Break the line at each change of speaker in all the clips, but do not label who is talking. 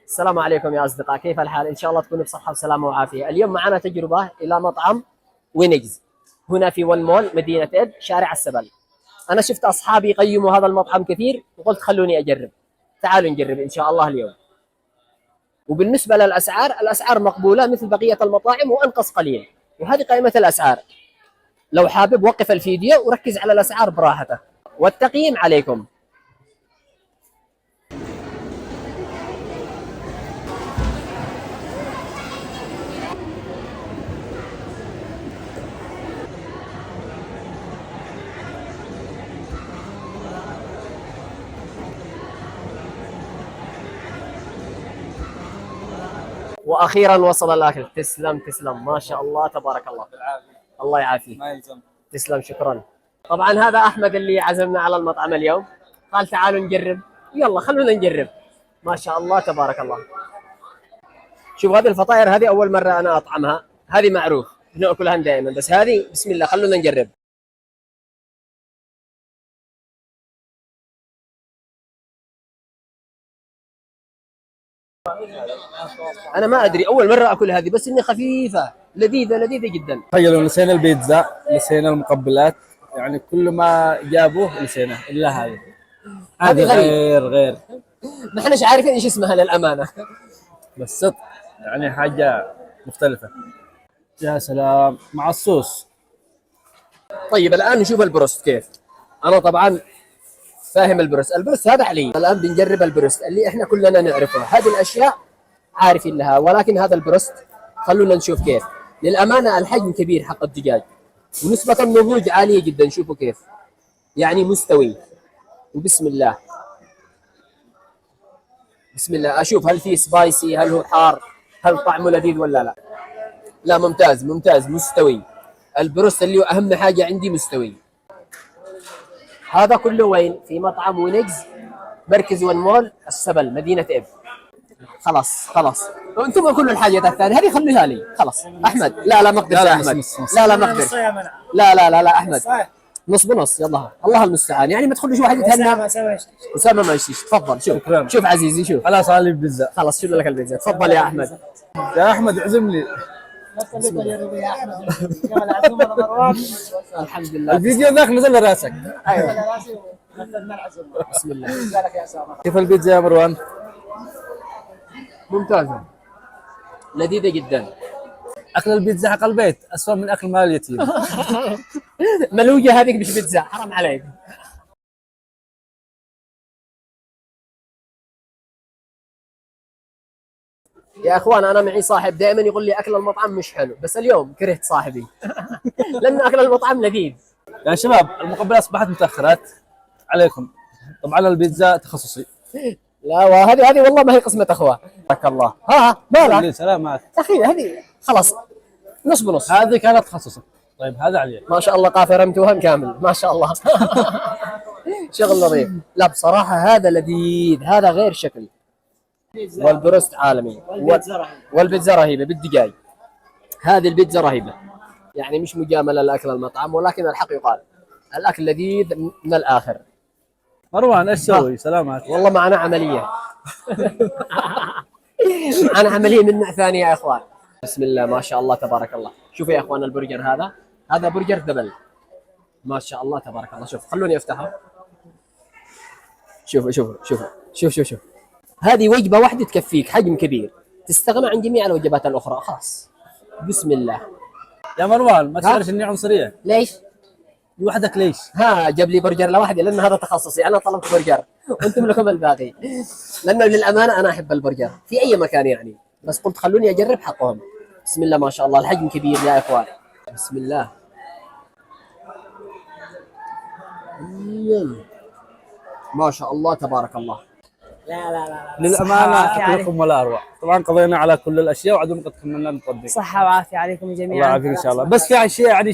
السلام عليكم يا أصدقاء، كيف الحال؟ إن شاء الله تكونوا بصحة وسلامة وعافية. اليوم معنا تجربة إلى مطعم وينيجز هنا في ون مول مدينة إب شارع السبل. أنا شفت أصحابي يقيموا هذا المطعم كثير وقلت خلوني أجرب. تعالوا نجرب إن شاء الله اليوم. وبالنسبة للأسعار، الأسعار مقبولة مثل بقية المطاعم وأنقص قليل، وهذه قائمة الأسعار. لو حابب وقف الفيديو وركز على الأسعار براحتك، والتقييم عليكم. واخيرا وصل الاكل. تسلم تسلم، ما شاء الله تبارك الله. الله يعافيك.
ما يلزم.
تسلم، شكرا. طبعا هذا احمد اللي عزمنا على المطعم اليوم، قال تعالوا نجرب. يلا خلونا نجرب. ما شاء الله تبارك الله. شوف هذه الفطاير، هذه اول مره انا اطعمها. هذه معروف بناكلها دائما، بس هذه بسم الله خلونا نجرب. انا ما ادري، اول مره اكل هذه، بس انها خفيفه لذيذه لذيذه جدا.
تخيلوا نسينا البيتزا، نسينا المقبلات، يعني كل ما جابوه نسينا الا هذه. هذه غير
ما احناش عارفين ايش اسمها للامانه.
بس صدق يعني حاجه مختلفه. يا سلام مع الصوص.
طيب الان نشوف البروست كيف. انا طبعا فاهم البروست هذا علي. الان بنجرب البروست اللي احنا كلنا نعرفه. هذه الاشياء عارفين لها، ولكن هذا البروست خلونا نشوف كيف. للامانه الحجم كبير حق الدجاج، ونسبه النضوج عاليه جدا. شوفوا كيف، يعني مستوي. وبسم الله بسم الله، اشوف هل في سبايسي، هل هو حار، هل طعمه لذيذ ولا لا. لا ممتاز ممتاز، مستوي. البروست اللي هو اهم حاجه عندي مستوي. هذا كله وين؟ في مطعم وينيجز مركز ون مول السبل مدينة إب. خلاص خلاص، انتم كل الحاجات الثانية هذه خليها لي. خلاص أحمد. لا ما أقدر يا أحمد. لا ما أقدر. لا أحمد، نص بنص. يلا الله المستعان، يعني ما تخلوش واحد يتهنى. أسامة ما يشتيش. تفضل. شوف عزيزي، شوف.
خلاص على البيتزا.
خلاص شيل لك البيتزا. تفضل يا أحمد.
يا احمد اعزم لي.
الحمد لله.
الفيديو ذاك نزل راسك.
ايوه. بسم الله.
كيف البيتزا يا مروان؟
ممتازة لذيذة جدا.
اكل البيتزا حق البيت اسوء من اكل مال اليتيم.
ملوجة هذيك مش بيتزا، حرام عليك. يا اخوان انا معي صاحب دائما يقول لي اكل المطعم مش حلو، بس اليوم كرهت صاحبي لان اكل المطعم لذيذ.
يا شباب المقبلات اصبحت متاخرات عليكم. طبعا البيتزا تخصصي.
لا وهذه والله ما هي قسمة اخوه. بارك الله. ها مالك؟
سلامات
اخي هذه خلاص نص بنص.
هذه كانت تخصصك. طيب هذا علي.
ما شاء الله قافي رمتوهم كامل ما شاء الله. شغل نظيف. لا بصراحة هذا لذيذ، هذا غير شكل. والبروست عالمي، والبيتزا رهيبة بالدجاج. هذه البيتزا رهيبة، يعني مش مجاملة لأكل المطعم، ولكن الحق يقال الأكل لذيذ من الآخر.
مروان ايش تسوي؟ سلامات.
والله معنا عملية. معنا عملية من نوع ثاني يا إخوان. بسم الله ما شاء الله تبارك الله. شوفوا يا إخوان البرجر هذا برجر دبل. ما شاء الله تبارك الله. شوف خلوني أفتحه. شوف هذه وجبة واحدة تكفيك، حجم كبير، تستغنى عن جميع الوجبات الأخرى. خلاص بسم الله.
يا مروان ما تقدرش اني عنصرية.
ليش؟
لوحدك ليش؟
جاب لي برجر لوحدي لأن هذا تخصصي. أنا طلبت برجر وأنتم لكم الباقي، لأنه للأمانة أنا أحب البرجر في أي مكان يعني، بس قلت خلوني أجرب حقهم. بسم الله ما شاء الله، الحجم كبير يا إخوان. بسم الله. ما شاء الله تبارك الله.
لا
للامانه اكلكم ولا اروع. طبعا قضينا على كل الاشياء وعدم قد كملنا نطبق.
صحة وعافية عليكم جميعا.
الله يعافيك ان شاء الله. بس في شيء يعني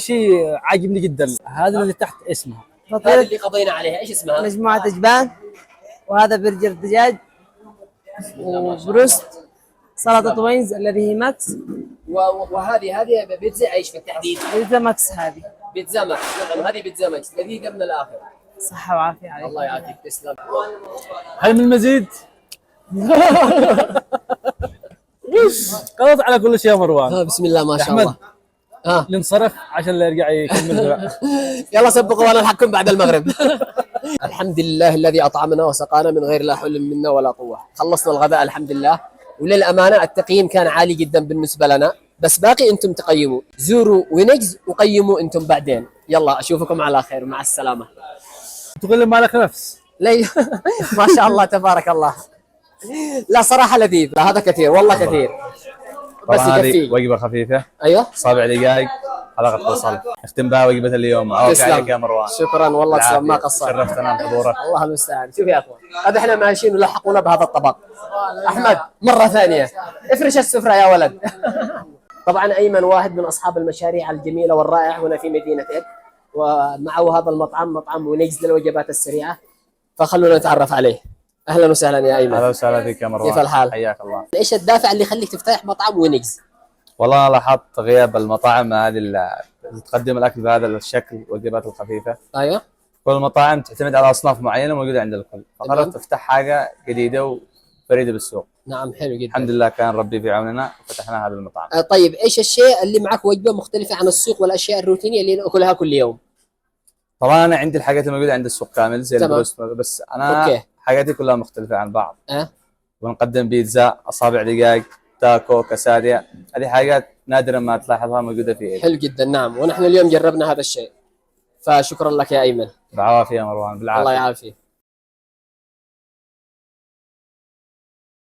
عاجبني جدا، هذا اللي تحت اسمها.
هذا اللي قضينا عليها ايش اسمها؟
مجموعة اجبان، وهذا برجر دجاج، وبروست، سلطة وينز الذي هي ماكس،
وهذه بيتزا ايش بالتحديد؟
بيتزا ماكس. هذه
بيتزا ماكس. نعم هذه بيتزا ماكس لذيذة من الآخر.
صحة وعافية عليكم.
الله يعافيك. تسلم.
هل من مزيد؟ خلاص على كل شيء يا مروان.
بسم الله ما شاء
أحمد.
الله.
ننصرف عشان لا يرجع يكمل.
يلا سبقوا وانا الحكم بعد المغرب. الحمد لله الذي اطعمنا وسقانا من غير لا حول منا ولا قوه. خلصنا الغداء الحمد لله، وللامانه التقييم كان عالي جدا بالنسبه لنا، بس باقي انتم تقيموا. زوروا وينجز وقيموا انتم بعدين. يلا اشوفكم على خير، مع السلامه.
تقول ما لك نفس.
لي ما شاء الله تبارك الله. لا صراحه لذيذ، لا هذا كثير والله كثير، بس
طبعا هذه
يكفي.
وجبه خفيفه،
ايوه
7 دقائق حلقه بصل، نختم بها وجبه اليوم. عوافي عليك يا مروان.
شكرا والله تسلم، ما قصرت.
شرفتنا بحضورك.
الله المستعان. شوف يا اخوان، هذا احنا ماشيين ولحقونا بهذا الطبق. احمد مره ثانيه افرش السفره يا ولد. طبعا ايمن واحد من اصحاب المشاريع الجميله والرائعه هنا في مدينه إيد، ومعه هذا المطعم، مطعم ونجز للوجبات السريعه، فخلونا نتعرف عليه. اهلا وسهلا يا ايمن.
اهلا وسهلا فيك يا مروان.
كيف الحال؟
حياك الله.
ايش الدافع اللي يخليك تفتح مطعم ونجز؟
والله انا لاحظت غياب المطاعم هذه اللي تقدم الاكل بهذا الشكل والوجبات الخفيفه.
ايوه
كل المطاعم تعتمد على اصناف معينه موجوده عند الكل، فقررت افتح حاجه جديده وفريده بالسوق.
نعم حلو جدا.
الحمد لله كان ربي في عوننا وفتحنا هذا المطعم.
طيب ايش الشيء اللي معك وجبه مختلفه عن السوق والاشياء الروتينيه اللي ناكلها كل يوم؟
طبعا انا عندي الحاجات الموجوده عند السوق كامل زي
تمام.
البروست، بس انا
أوكي.
حاجاتي كلها مختلفه عن بعض.
أه؟
ونقدم بيتزا، اصابع دجاج، تاكو، كاساريا، هذه حاجات نادرا ما تلاحظها موجوده في
حلو جدا. نعم ونحن اليوم جربنا هذا الشيء، فشكرا لك يا ايمن.
بالعافيه يا مروان، بالعافيه.
الله يعافيك.